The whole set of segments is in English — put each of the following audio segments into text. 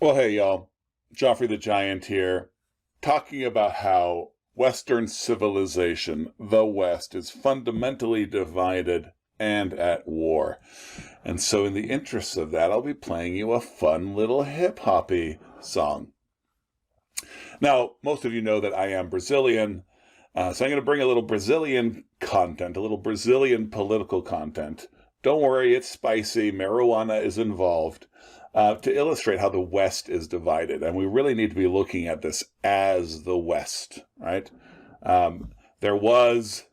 Well, hey, y'all. Joffrey the Giant here, talking about how Western civilization, the West, is fundamentally divided and at war. And so, in the interests of that, I'll be playing you a fun little hip hoppy song. Now, most of you know that I am Brazilian, so I'm going to bring a little Brazilian content, a little Brazilian political content. Don't worry, it's spicy. Marijuana is involved. To illustrate how the West is divided. And we really need to be looking at this as the West, right? There was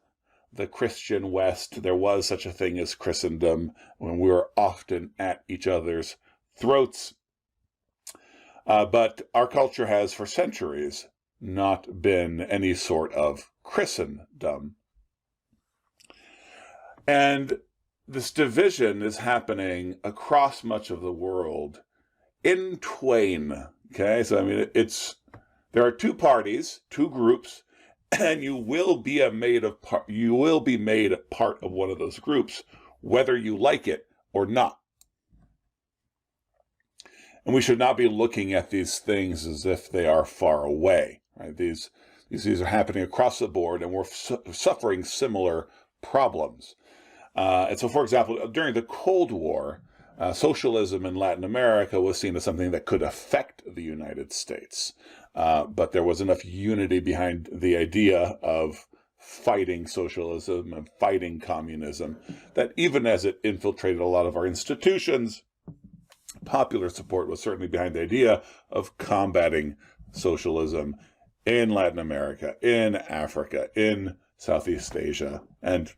the Christian West. There was such a thing as Christendom when we were often at each other's throats. But our culture has for centuries not been any sort of Christendom. And this division is happening across much of the world in twain. Okay, so I mean, there are two parties, two groups, and you will be made part of one of those groups, whether you like it or not. And we should not be looking at these things as if they are far away. Right? These are happening across the board, and we're suffering similar problems. And so, for example, during the Cold War, socialism in Latin America was seen as something that could affect the United States. But there was enough unity behind the idea of fighting socialism and fighting communism that even as it infiltrated a lot of our institutions, popular support was certainly behind the idea of combating socialism in Latin America, in Africa, in Southeast Asia, and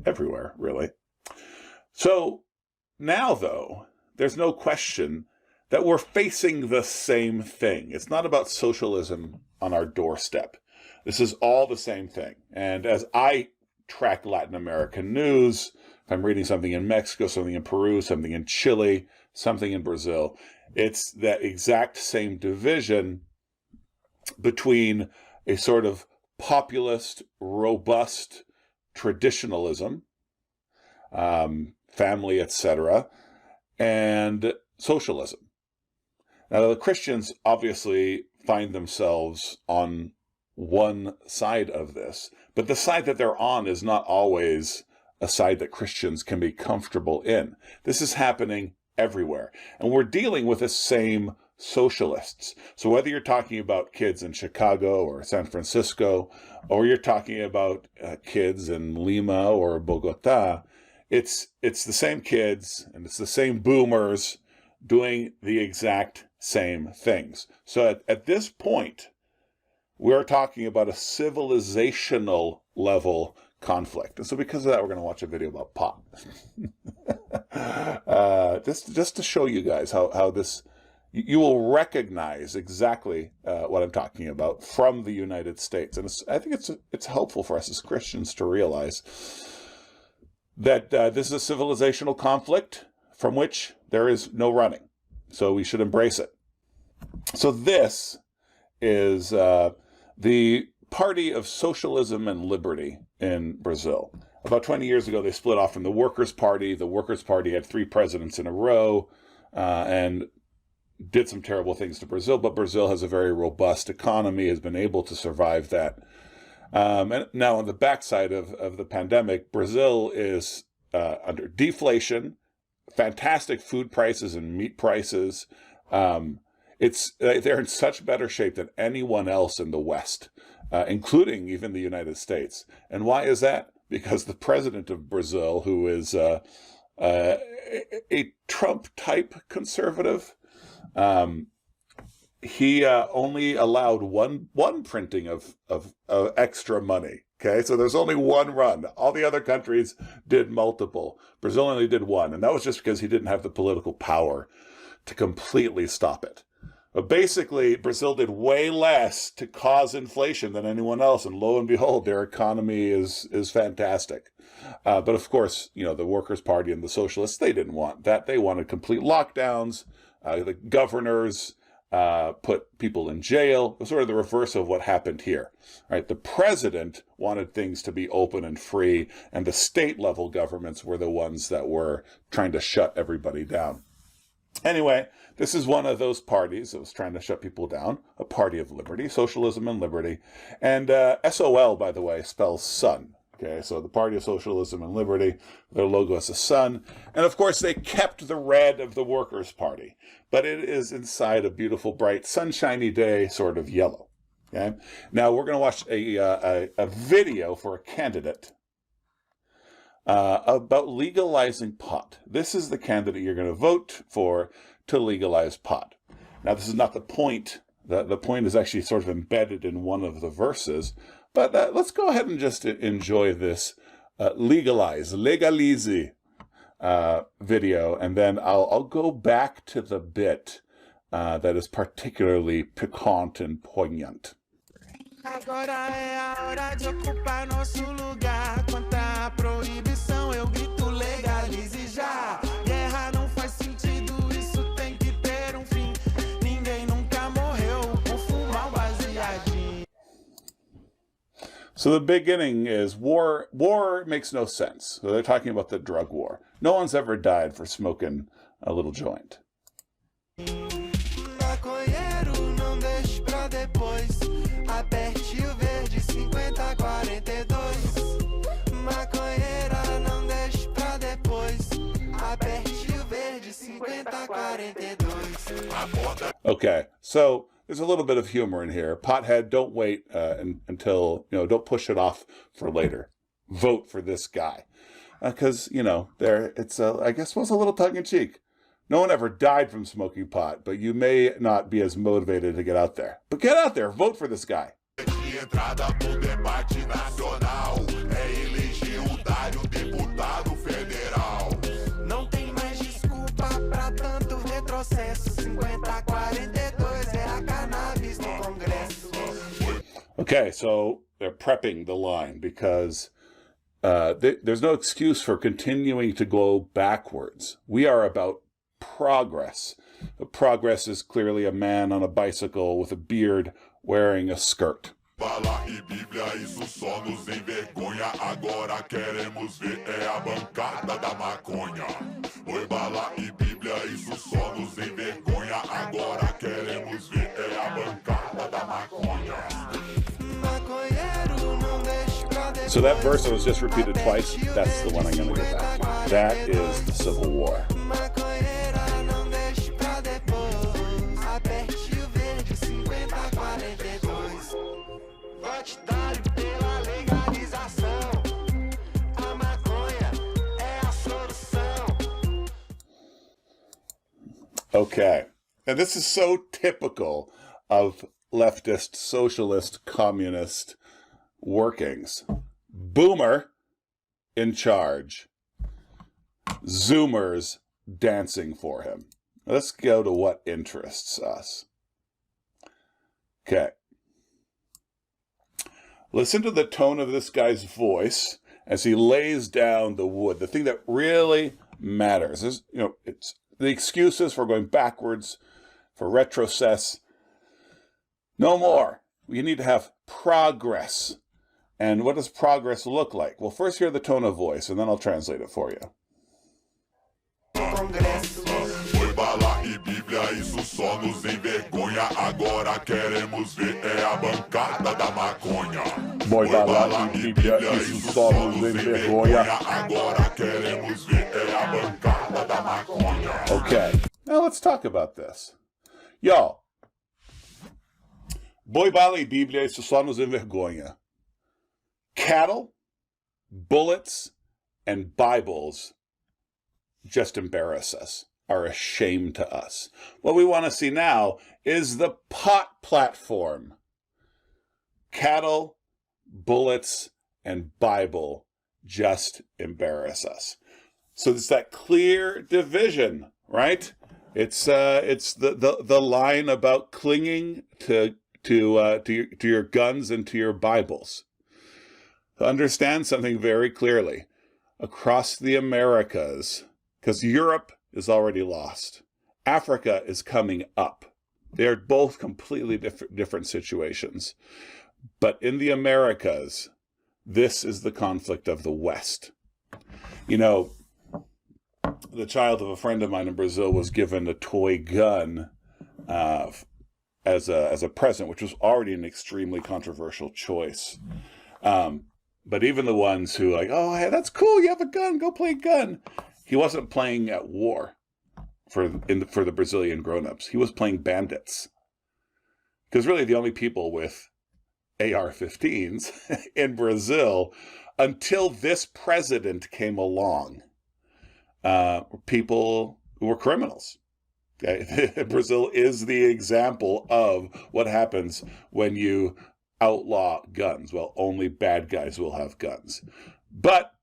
everywhere, really. So now, though, there's no question that we're facing the same thing. It's not about socialism on our doorstep. This is all the same thing. And as I track Latin American news, if I'm reading something in Mexico, something in Peru, something in Chile, something in Brazil, it's that exact same division between a sort of populist, robust traditionalism, family, etc., and socialism. Now, the Christians obviously find themselves on one side of this, but the side that they're on is not always a side that Christians can be comfortable in. This is happening everywhere, and we're dealing with the same socialists. So whether you're talking about kids in Chicago or San Francisco, or you're talking about kids in Lima or Bogota, it's the same kids and it's the same boomers doing the exact same things. So at this point, we're talking about a civilizational level conflict. And so because of that, we're going to watch a video about pot. Just to show you guys how this, you will recognize exactly what I'm talking about from the United States. And I think it's helpful for us as Christians to realize that this is a civilizational conflict from which there is no running. So we should embrace it. So this is the Party of Socialism and Liberty in Brazil. About 20 years ago, they split off from the Workers' Party. The Workers' Party had 3 presidents in a row and did some terrible things to Brazil, but Brazil has a very robust economy, has been able to survive that. And now on the backside of the pandemic, Brazil is under deflation, fantastic food prices and meat prices. They're in such better shape than anyone else in the West, including even the United States. And why is that? Because the president of Brazil, who is a Trump-type conservative, he only allowed one printing of extra money. Okay, so there's only one run. All the other countries did multiple. Brazil only did one, and that was just because he didn't have the political power to completely stop it. But basically, Brazil did way less to cause inflation than anyone else, and lo and behold, their economy is fantastic. But of course, the Workers' Party and the Socialists, they didn't want that. They wanted complete lockdowns. The governors put people in jail. It was sort of the reverse of what happened here. Right? The president wanted things to be open and free, and the state-level governments were the ones that were trying to shut everybody down. Anyway, this is one of those parties that was trying to shut people down, a party of liberty, socialism and liberty. And SOL, by the way, spells sun. Okay, so the Party of Socialism and Liberty, their logo is a sun. And of course, they kept the red of the Workers' Party, but it is inside a beautiful, bright, sunshiny day, sort of yellow. Okay, now we're going to watch a video for a candidate about legalizing pot. This is the candidate you're going to vote for to legalize pot. Now, this is not the point. The point is actually sort of embedded in one of the verses. But let's go ahead and just enjoy this legalize video, and then I'll go back to the bit that is particularly piquant and poignant. Agora é a hora de ocupar nosso lugar. Contra a proibição, eu grito legalize já. Guerra não faz sentido, isso tem que ter fim. Ninguém nunca morreu por fumar baseadinho. So the beginning is war. War makes no sense. So they're talking about the drug war. No one's ever died for smoking a little joint. Maconheiro, não deixe pra depois. Aperte o verde 5042. Maconheira, não deixe pra depois. Aperte o verde 5042. Okay, so there's a little bit of humor in here. Pothead, don't wait until, don't push it off for later. Vote for this guy. Because, I guess it was a little tongue-in-cheek. No one ever died from smoking pot, but you may not be as motivated to get out there. But get out there, vote for this guy. Não tem mais desculpa pra tanto retrocesso. 5042 é a cannabis no Congresso. Okay, so they're prepping the line because there's no excuse for continuing to go backwards. We are about progress. Progress is clearly a man on a bicycle with a beard wearing a skirt. Bala e Bíblia, isso só nos envergonha. Agora queremos ver é a bancada da maconha. Oi, bala e Bíblia, isso só nos envergonha. Agora queremos ver é a bancada da maconha. So that verse that was just repeated twice, that's the one I'm going to go back to. That is the Civil War. Okay, and this is so typical of leftist, socialist, communist workings. Boomer in charge. Zoomers dancing for him. Let's go to what interests us. Okay. Listen to the tone of this guy's voice as he lays down the wood. The thing that really matters is, it's the excuses for going backwards, for retrocess. No more. We need to have progress. And what does progress look like? Well, first hear the tone of voice, and then I'll translate it for you. Oi, bala e Bíblia, isso só nos envergonha. Agora queremos ver é a bancada da maconha. Oi, bala e Bíblia, isso só nos envergonha. Agora queremos ver é a bancada da maconha. Okay, now let's talk about this. Y'all, boi, bala e Bíblia, isso só nos envergonha. Cattle, bullets, and Bibles just embarrass us, are a shame to us. What we want to see now is the pot platform. Cattle, bullets, and Bible just embarrass us. So it's that clear division, right? It's the line about clinging to your guns and to your Bibles. Understand something very clearly. Across the Americas, because Europe is already lost. Africa is coming up. They are both completely different situations. But in the Americas, this is the conflict of the West. the child of a friend of mine in Brazil was given a toy gun as a present, which was already an extremely controversial choice. But even the ones who like, oh, hey, that's cool, you have a gun, go play gun. He wasn't playing at war for the Brazilian grown-ups. He was playing bandits. Because really the only people with AR-15s in Brazil, until this president came along, were people who were criminals. Okay? Brazil is the example of what happens when you outlaw guns. Well, only bad guys will have guns. But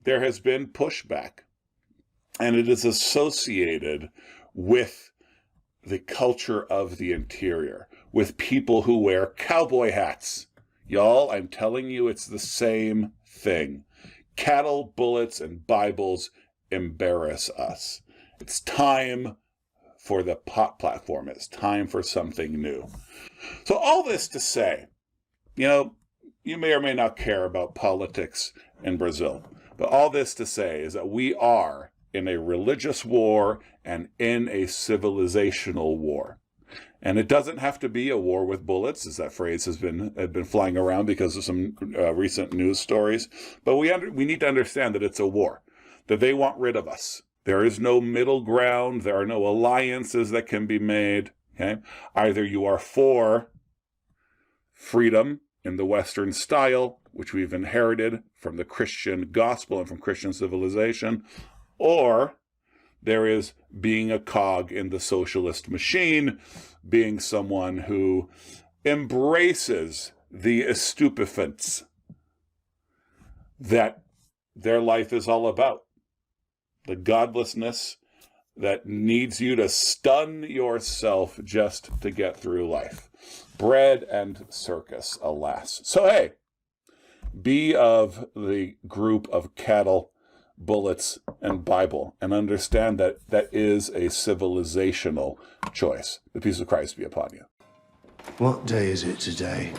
there has been pushback, and it is associated with the culture of the interior, with people who wear cowboy hats. Y'all, I'm telling you, it's the same thing. Cattle, bullets, and Bibles embarrass us. It's time for the pot platform. It's time for something new. So all this to say, you may or may not care about politics in Brazil, but all this to say is that we are in a religious war and in a civilizational war. And it doesn't have to be a war with bullets, as that phrase had been flying around because of some recent news stories. But we need to understand that it's a war, that they want rid of us. There is no middle ground. There are no alliances that can be made. Okay? Either you are for freedom in the Western style, which we've inherited from the Christian gospel and from Christian civilization, or there is being a cog in the socialist machine, being someone who embraces the estupefants that their life is all about. The godlessness that needs you to stun yourself just to get through life. Bread and circus, alas. So hey, be of the group of cattle, bullets, and Bible, and understand that that is a civilizational choice. The peace of Christ be upon you. What day is it today?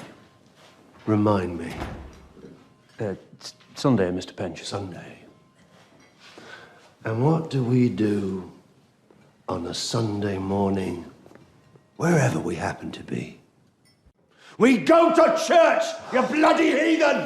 Remind me. It's Sunday, Mr. Pinch. Sunday. And what do we do on a Sunday morning, wherever we happen to be? We go to church, you bloody heathen!